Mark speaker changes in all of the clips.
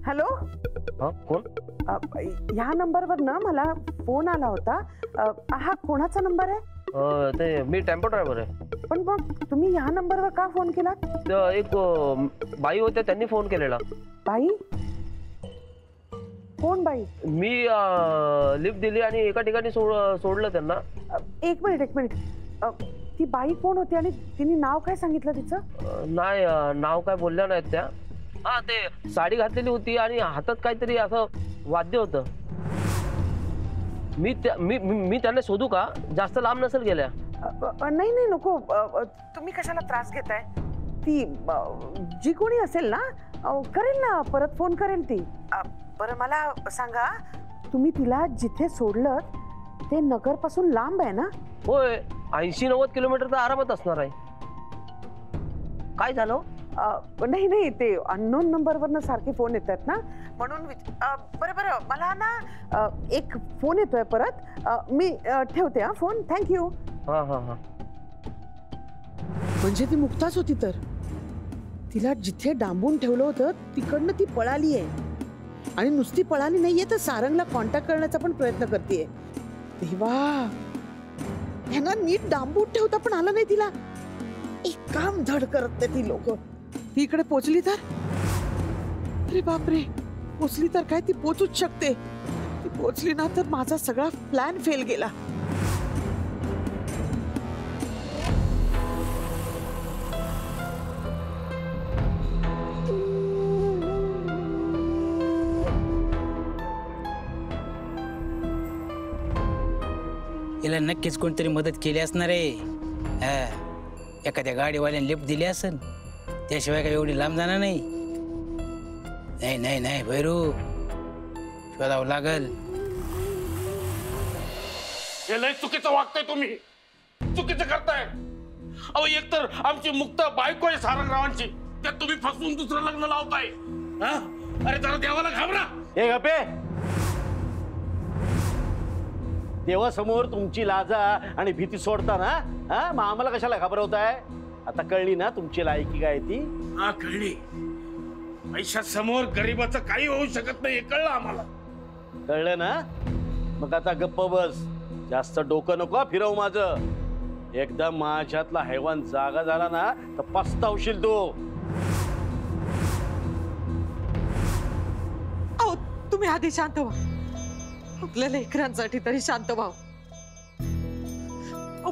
Speaker 1: Hello.
Speaker 2: कोण?
Speaker 1: ह्या नंबरवर ना मला फोन आला होता. हा कोणाचा नंबर आहे?
Speaker 2: ते मी टेम्पो ड्रायव्हर आहे.
Speaker 1: पण मग तुम्ही ह्या नंबरवर का फोन केला?
Speaker 2: एक बाई होत्या, त्यांनी फोन केलेला.
Speaker 1: बाई? कोण बाई?
Speaker 2: मी लिफ्ट दिली आणि एका ठिकाणी सोडलं त्यांना.
Speaker 1: एक मिनिट. ती बाई कोण होती आणि तिने नाव काय सांगितलं तिचं?
Speaker 2: नाही, नाव काय बोलल्या नाहीत त्या. हा, ते साडी घातलेली होती आणि हातात काहीतरी असं वाद्य होतं. मी त्यांना शोधू का? जास्त लांब नसेल गेल्या.
Speaker 1: नाही नको. तुम्ही कशाला त्रास घेताय? ती जी कोणी असेल ना, करेल ना, परत फोन करेल ती. बरं मला सांगा, तुम्ही तिला जिथे सोडलं ते नगर पासून लांब आहे ना?
Speaker 2: होय, 80-90 किलोमीटर तर आरामात असणार आहे. काय झालं?
Speaker 1: नाही, ते अननोन नंबरवरनं सारखे फोन येतात ना, म्हणून बरं मला ना एक फोन येतोय परत. मी ठेवते हा फोन. थँक्यू.
Speaker 2: हा.
Speaker 1: म्हणजे ती मुक्ताच होती तर. तिला जिथे डांबून ठेवलं होतं तिकडनं ती पळाली आहे. आणि नुसती पळाली नाहीये तर सारंगला कॉन्टॅक्ट करण्याचा पण प्रयत्न करतेय. देवा, ह्यांना नीट डांबून ठेवता पण आलं नाही तिला. एक काम धड करत नाही ती लोक. ती इकडे पोचली तर? अरे बापरे, पोचली तर काय, ती पोचूच शकते. ती पोचली ना तर माझा सगळा प्लॅन फेल गेला.
Speaker 3: हिला नक्कीच कोणतरी मदत केली असणार आहे. एखाद्या गाडीवाल्याने लिफ्ट दिली असेल, त्याशिवाय काय एवढी लांब जाणार नाही. नाही भैरू, शोधावं लागल.
Speaker 4: हे लय चुकीचं वागताय तुम्ही, चुकीचं करताय. अहो, एकतर आमची मुक्ता बायको आहे सारंगरावांची, त्यात तुम्ही फसवून दुसरं लग्न लावताय. अरे जरा देवाला घाबरा.
Speaker 5: हे गप्पे, देवासमोर तुमची लाजा आणि भीती सोडता ना, मग आम्हाला कशाला घाबरवताय? आता कळली ना तुमची लायकी काय ती?
Speaker 4: हा, कळली. पैशात समोर गरीबाचं काही होऊ शकत नाही, हे कळलं आम्हाला.
Speaker 5: कळलं ना? मग आता गप्प बस. जास्त डोकं नको फिरव माझं. एकदा माझ्यातला हैवान जागा झाला ना तर पस्तावशील तू.
Speaker 1: अहो, तुम्ही आधी शांत व्हा. आपल्या लेकरांसाठी तरी शांत व्हा.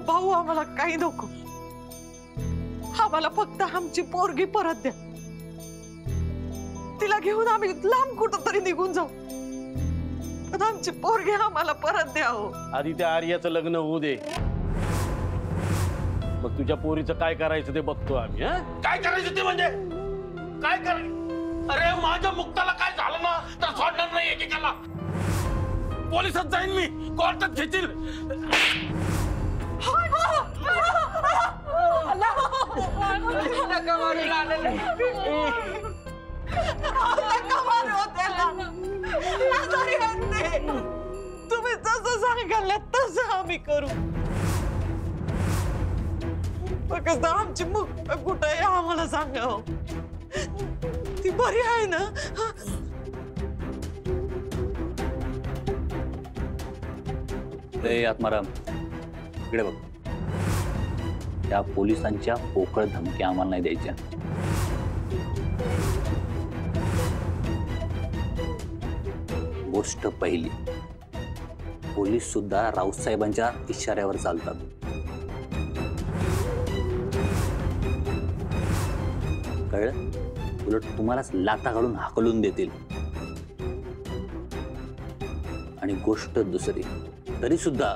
Speaker 1: भाऊ, आम्हाला काही नको. आम्हाला फक्त आमची पोरगी परत द्या. तिला घेऊन आम्ही लांब कुठं तरी निघून जाऊ, पण आमची पोरगी आम्हाला परत द्या. हो,
Speaker 5: आधी त्या आर्याचं लग्न होऊ दे, मग तुझ्या पोरीचं काय करायचं ते बघतो आम्ही.
Speaker 4: काय करायचं ते म्हणजे काय करायचं? अरे माझ्या मुक्ताला काय झालं ना तर सोडणार नाही एकेकाला. पोलिसात जाईन मी, कोर्टात घेतील.
Speaker 1: तुम्ही जसं सांगाल तसं आम्ही करू. फक्त आमची मुक्ता कुठं आहे आम्हाला सांगा. ती बरी आहे ना?
Speaker 6: आत्माराम, इकडे बघ. त्या पोलिसांच्या पोकळ धमक्या आम्हाला नाही द्यायच्या. गोष्ट पहिली, पोलीस सुद्धा राऊतसाहेबांच्या इशाऱ्यावर चालतात. कळलं? उलट तुम्हालाच लाथा काढून हाकलून देतील. आणि गोष्ट दुसरी, तरी सुद्धा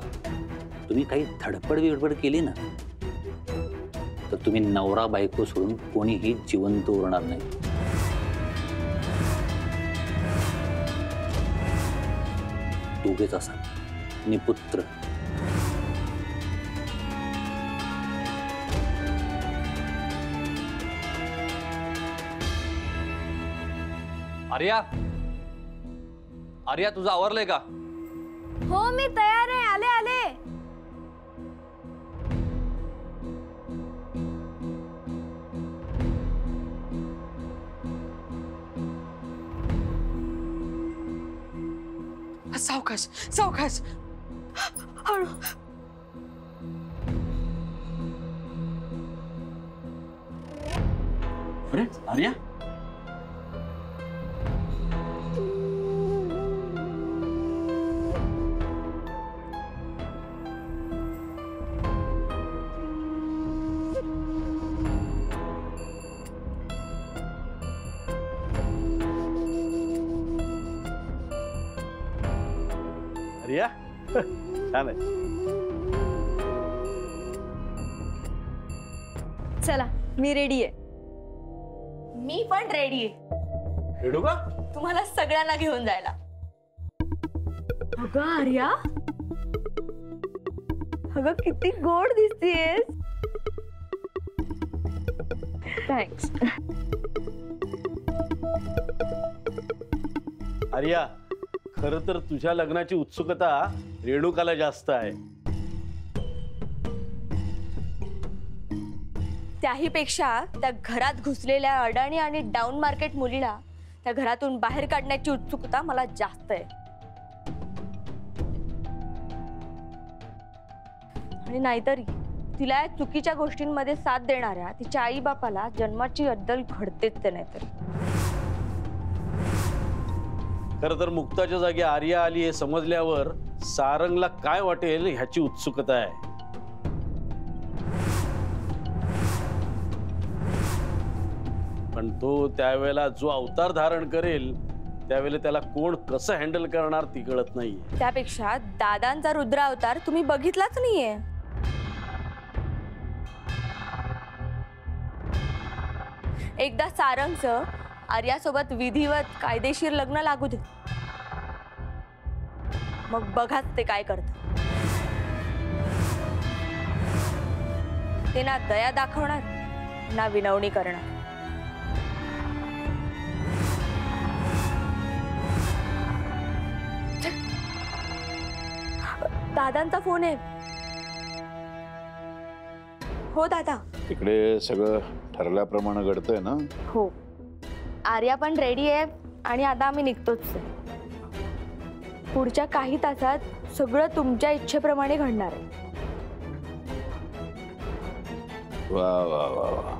Speaker 6: तुम्ही काही धडपड विडपड केली ना तर तुम्ही नवरा बायको सोडून कोणीही जिवंत उरणार नाही. दोघेच असाल, निपुत्र.
Speaker 7: आर्या, तुझं आवरलंय का?
Speaker 8: हो, मी तयार आहे. आले.
Speaker 9: सावकाश सावकाश हळू.
Speaker 5: अरे आर्या आर्या छान आहे.
Speaker 8: चला मी रेडी आहे. मी पण रेडी आहे
Speaker 5: रेडू का?
Speaker 8: तुम्हाला सगळ्यांना घेऊन जायला. अगं आर्या, अगं किती गोड दिसतेस. थँक्स.
Speaker 5: आर्या खरं तर तुझ्या लग्नाची उत्सुकता रेणुकाला जास्त आहे.
Speaker 8: त्याही पेक्षा त्या घरात घुसलेल्या अडाणी आणि डाऊन मार्केट मुलीला त्या घरातून बाहेर काढण्याची उत्सुकता मला जास्त आहे. आणि नाहीतरी तिला या चुकीच्या गोष्टींमध्ये साथ देणाऱ्या तिच्या आई बापाला जन्माची अद्दल घडतेच ते. नाहीतरी
Speaker 5: खरं तर मुक्ताच्या जागी आर्या आली हे समजल्यावर सारंगला काय वाटेल ह्याची उत्सुकता आहे. पण तो त्यावेळेला जो अवतार धारण करेल त्यावेळेला त्याला कोण कसं हँडल करणार ती कळत नाही.
Speaker 8: त्यापेक्षा दादांचा रुद्र अवतार तुम्ही बघितलाच नाहीये. एकदा सारंगचं आर्यासोबत विधिवत कायदेशीर लग्न लागू दे, मग बघाच ते काय करत. ते ना दया दाखवणार ना विनवणी करणार. दादांचा फोन आहे. हो दादा.
Speaker 10: तिकडे सगळं ठरल्याप्रमाणे घडतंय ना?
Speaker 8: हो, आर्या पण रेडी आहे आणि आता आम्ही निघतोच. पुढच्या काही तासात सगळं तुमच्या इच्छेप्रमाणे घडणार आहे.
Speaker 10: वा वा वा वा.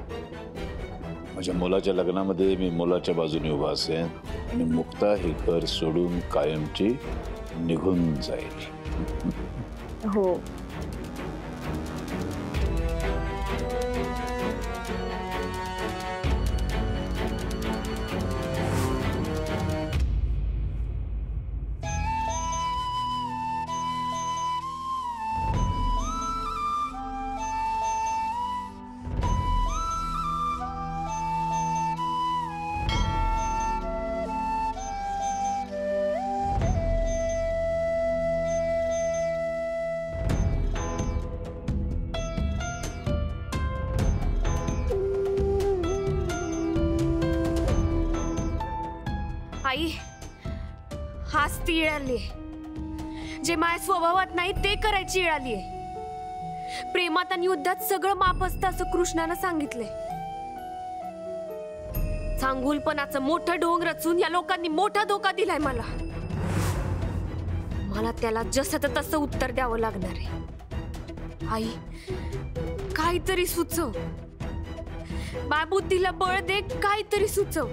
Speaker 10: माझ्या मुलाच्या लग्नामध्ये मी मुलाच्या बाजूने उभा असेन आणि मुक्ता हे घर सोडून कायमची निघून जाईल.
Speaker 8: हो.
Speaker 9: आई, हाच ती वेळ आली जे माझ्या स्वभावात नाही ते करायची वेळ आली. प्रेमात आणि युद्धात सगळं माप असतं असं कृष्णानं सांगितलंय. चांगुलपणाचं मोठं ढोंग रचून या लोकांनी मोठा धोका दिलाय मला. मला त्याला जसं तसं उत्तर द्यावं लागणार आहे. आई, काहीतरी सुचव. माझ्या बुद्धीला बळ दे, काहीतरी सुचव.